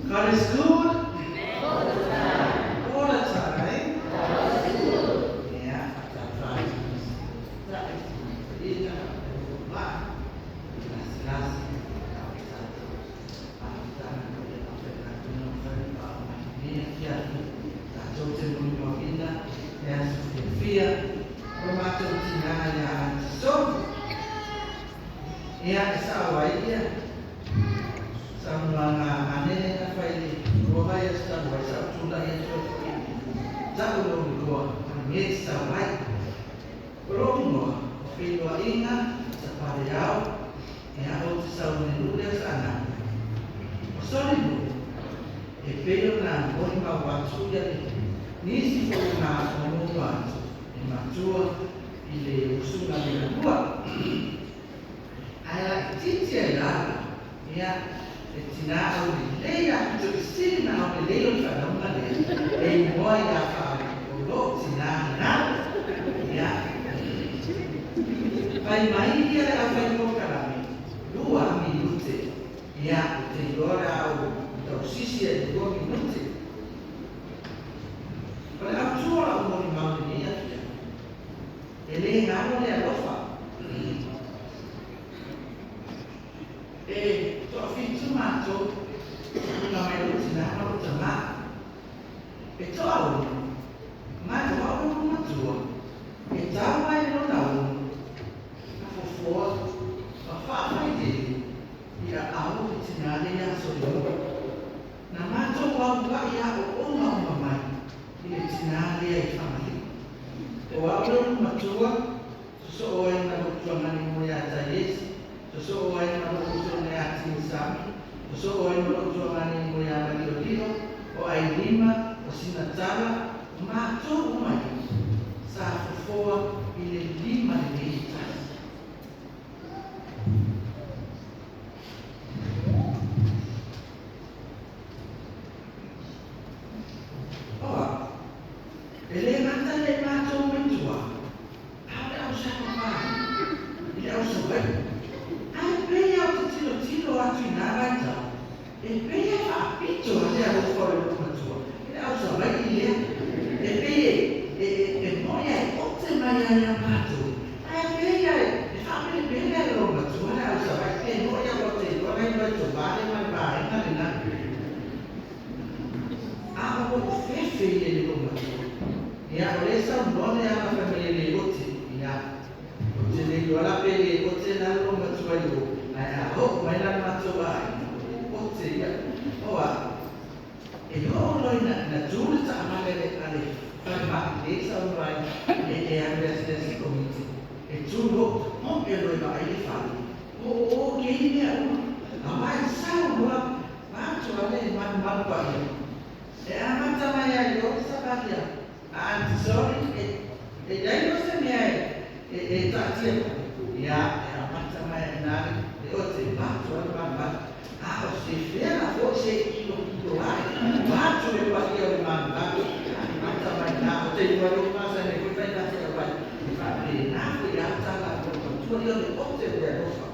God is good all the time. All the time. Yeah, that's right. That is the ia sa awai dia sama ane apa ini dua kali sudah dua sa sudah itu jauh lebih kuat ini sa awai belum film ingat seperti yang harus sa menulis sana sorry bu film na boleh bawa sudah ni si film na semua macam ile usul na dua alla tiziana ya tina au lei ya tu sina au lei lo fa non la lei poi ya fa lo tina na ya fai mai dia la fai mo kalami 2 minuti ya te ora au sisi 2 minuti per la sua un mo di ya e lei non le lo fa so fin mato una mai rutina non ma e trovo ma trovo una tua e già mai non ha un fuori ma fa mai di a rutina ya solo na ma trovo qua ya o una mai di rutina ya fa mai o apro una tua so o na tua mani mo ya yes so o na tua na ati sami so o na tua mani mo ya bali dio o ai lima o sinatala ma to mai sa fo ile lima de tas oh ele mata le ma to mentua ada usah apa ile usah baik tilo atinaraja e peye a piccio a lo fuori lo tua e a so vai lì e peye e poi è otte mai amato e peye e fa bene lo tua a so vai che noi a volte lo hai detto vale ma vai na a mo fefe lo tua e a volessa un buon e alla famiglia le otte ya otte le la pelle otte la lo tua io oh, ma era mazzovai, ozia, ora, e loro na giunta a magari alle salvai e alle stesse comunità, e giuro, non che lo vai a fare, oh, che ne ma sa, ma ci man e a mazzamaya io sabatia, anzi, sorry, e dai nostri miei, e tazia, ya, mazzamaya, otte quattro al se ferma forse io faccio le partite di manca ma te lo devo passare ne puoi fare la vai fa bene nato e alza la cultura io le otte le lo fa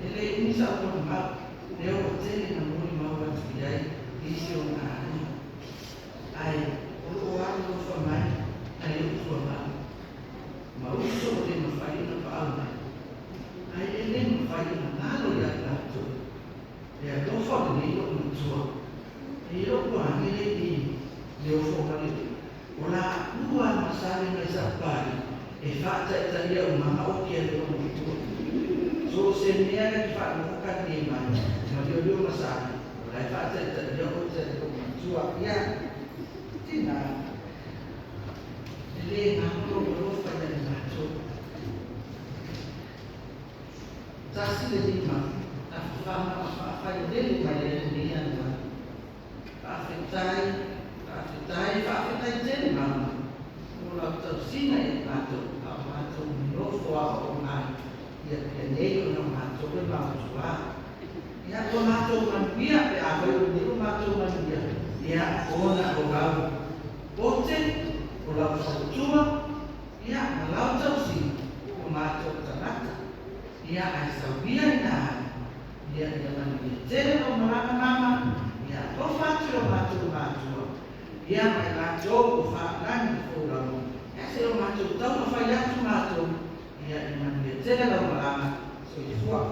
e le inizia a formare le otte non mi muovo di lei visionario hai lo guardo formare hai lo formare ma uso di non fare una palma ai ele fai una nalo ya tanto e lo fa di io non so e io qua anche di le ho fatto ora due masale mai sapari e fatta italia una occhio lo so se mi era di fare un cattiva ma io due masale ora fatta italia occhio lo sua via tina le non lo fa del macho Sasi de lima, fa dele vai ele anda. Afetai dele mama. Ula tosina e mato no fo o mai. E negro no mato de mato. Ya o mato man via pe a o mato man via. Ya ona o gau. Pote o la tua. Ya la tosi o mato tanaka. Ia ai sabia na ia ia man dia tele ia mai mātou o whaanani o ramo. Ia se o mātou tau ma whai atu mātou, ia i mani e tene lau marama, so i fua.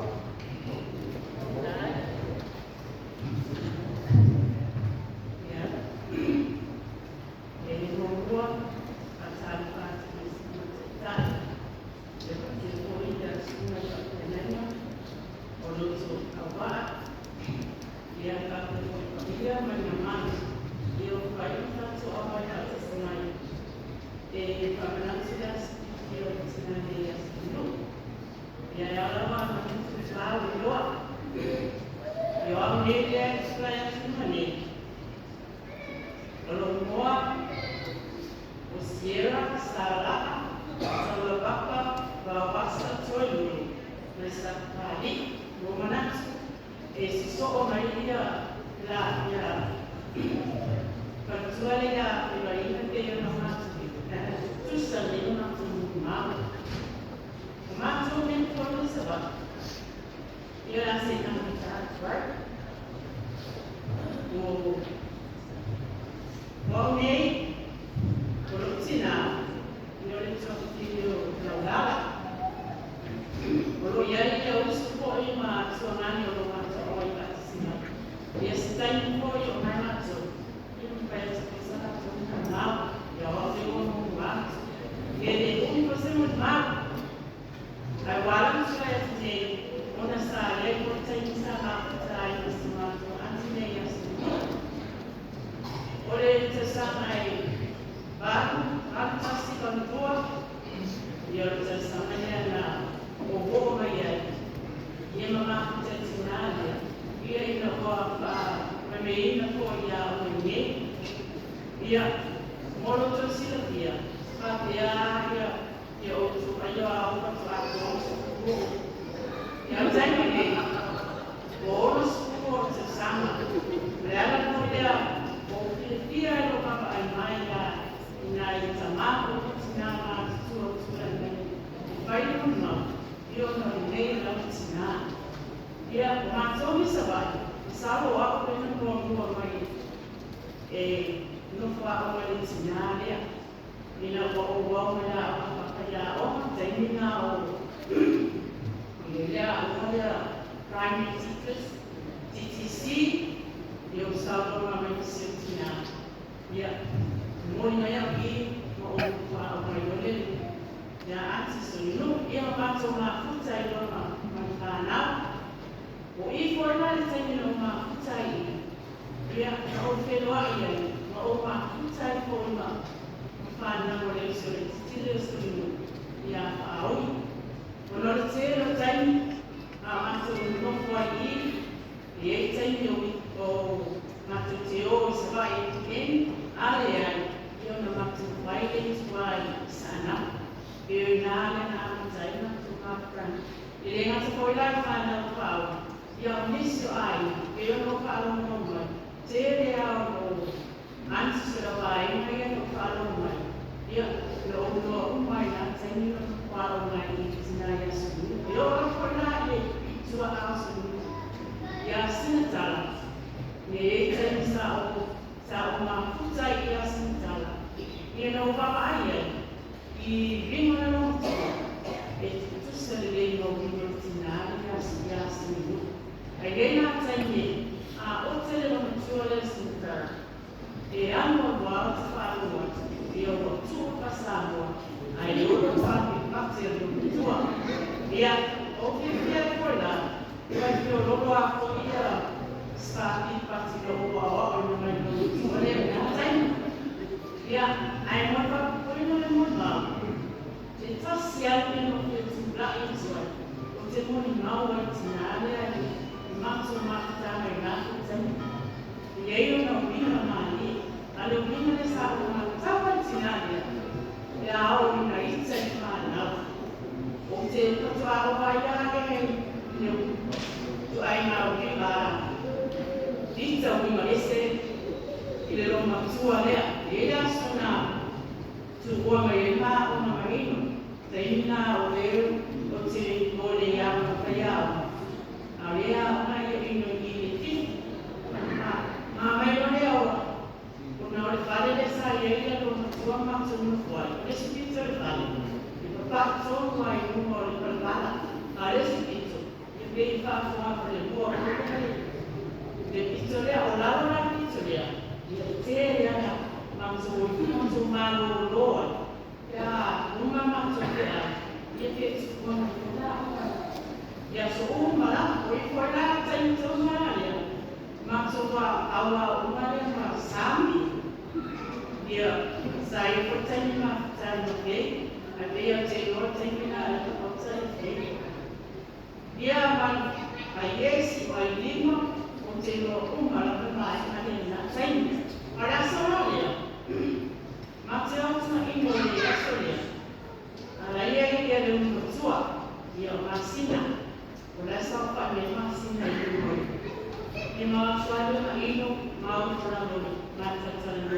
wha le mua le pitolea o laura pitolea ia te ana mamso malo loa ya uma mamsolea ia ke tsukona ia so uma o i kola tai tona ia mamso wa awa uma le ma sami ia sai ko tai ma tai no ke a ia te o tai mina o tai ke ia man a yesi o lima o te lo uma la mai ane na tai para soria Mateo na imo le asoria ala ia le un tua ia masina o la sa pa me masina imo e ma suado na ino ma o tra no mata tra no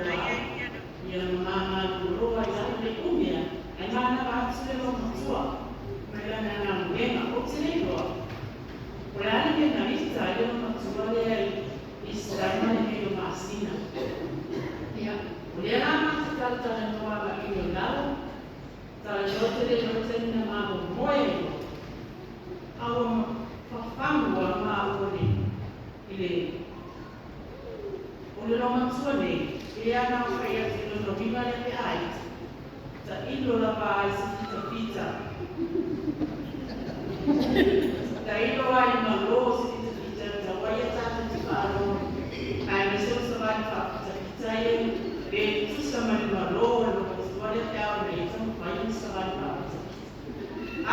ia mama roa ia le umia ai mana ba tsule no tua mai la na ngena o tsile roa o la ni na vista ia no tua le Israel ni o masina ia o le ama tala no ala i o lalo tala lote le lote na ma o moe awa whawhanua ma o le o le ronga tua nei e ana o kai ati no winga le pe ai ta ilo la pa ai si pita pita ta ilo ai ma lo si pita pita ta wai tata ti paro ai me se o sa vai pa pita pita e e tu sa mani ma lo lo ka si wale te au me ta mai sa vai pa pita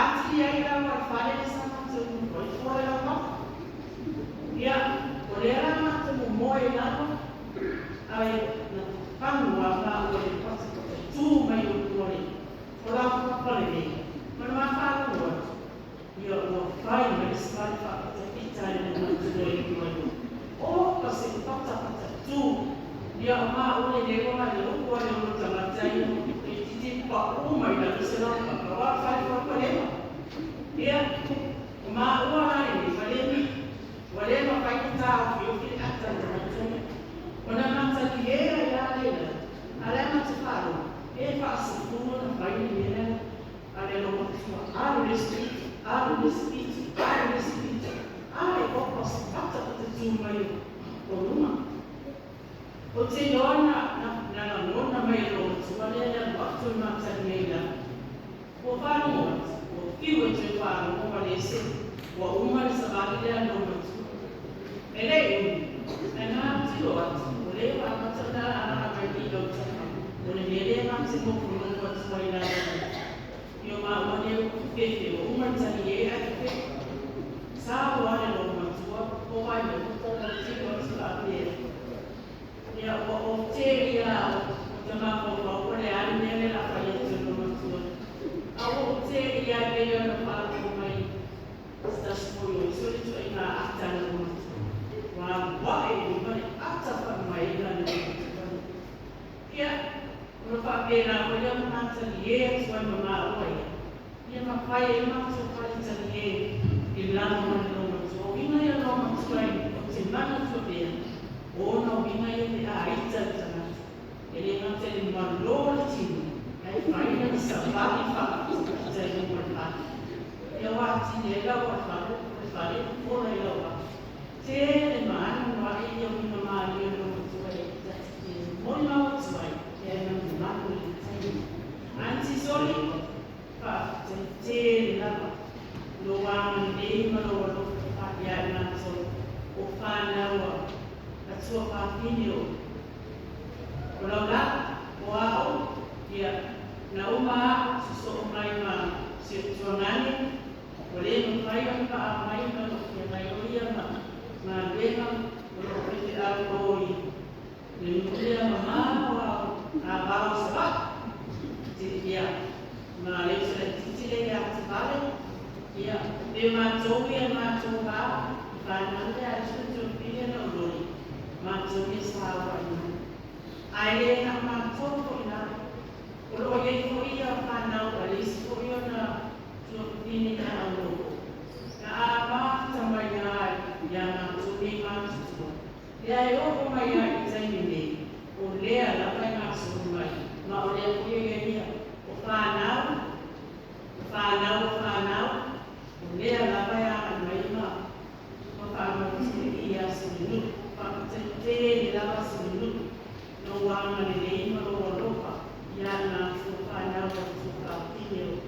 ati ai la wa fale sa ma tu ko i fo la ma ia o le ara ma tu mo e la ai na panua ma o le pasi tu mai o kore o la ko pole ni ma fa ko ia o fai me sa fa te pita ni na tu le ko o ka se pata tu ia ma o le ko ma le ko le o tama tai e titi pa o mai la se la ka wa fai ko le ia ma o ai ni fale ni wale ma fai ta o fi ata na ona mata ki era ya lena ala mata faro e fa se tumo na fai ni era ale no mo tua aro le speed ai ko pas pata pata tu mai o luma o te lona na lona mai lo tua le na waktu mata ni la o faro o kiwe te faro o wale se o uma le sabali le no mo ele e na tilo atu le wa mata na ana mai ki do o le le ma se mo ko no ko tsoi la yo ma o ne ke te o ma tani e a ke sa wa le lo ma tsua o wa me ko na ti ko sa le ya o te ya o ma ko o le ani ne la fa ye te lo ma tsua a o te ya le yo na pa ko mai sta spoio so le tsoi na ata no wa e mai ata pa mai na le ia o pa pena o ia mata ni e so ma o ia ma pai e ma so pai tani e i lana ma no ma so ina ia no ma so ai o te mana so be o no ina ia te a ita tana e le ma te ma lo ti ai pai na sa pa i fa te no ma pa ia wa ti ne la wa fa le o na ia wa te ma no wa ia no ma ia no ma so ai mo na o tsai e na ma ko le anti soli pa te la lo wa ni ma lo pa ya na so o pa na wa a tsua pa pinio o la o ao ia na uma so mai ma se tsua ngani o le no pai pa mai ma ke mai o ia ma le ma o lo pe a o le nuclea mama a bao sa ia ma le se titi le ya vale ia le ma tobi ma toba fa na le a su tu pile no lo ma tobi sa wa ni ai le na ma tobo ina o lo ye ko ia fa na o le so yo na tu pile na o na ma ta ma ya na tobi ma tu ia yo ko ma ya i ni o le ala pa ma so mai ma o le ko ye ia o fa na o le ala pa ya mai ma te lava sulu no wanga le le ima lo loka ya na fuka na wa fuka tio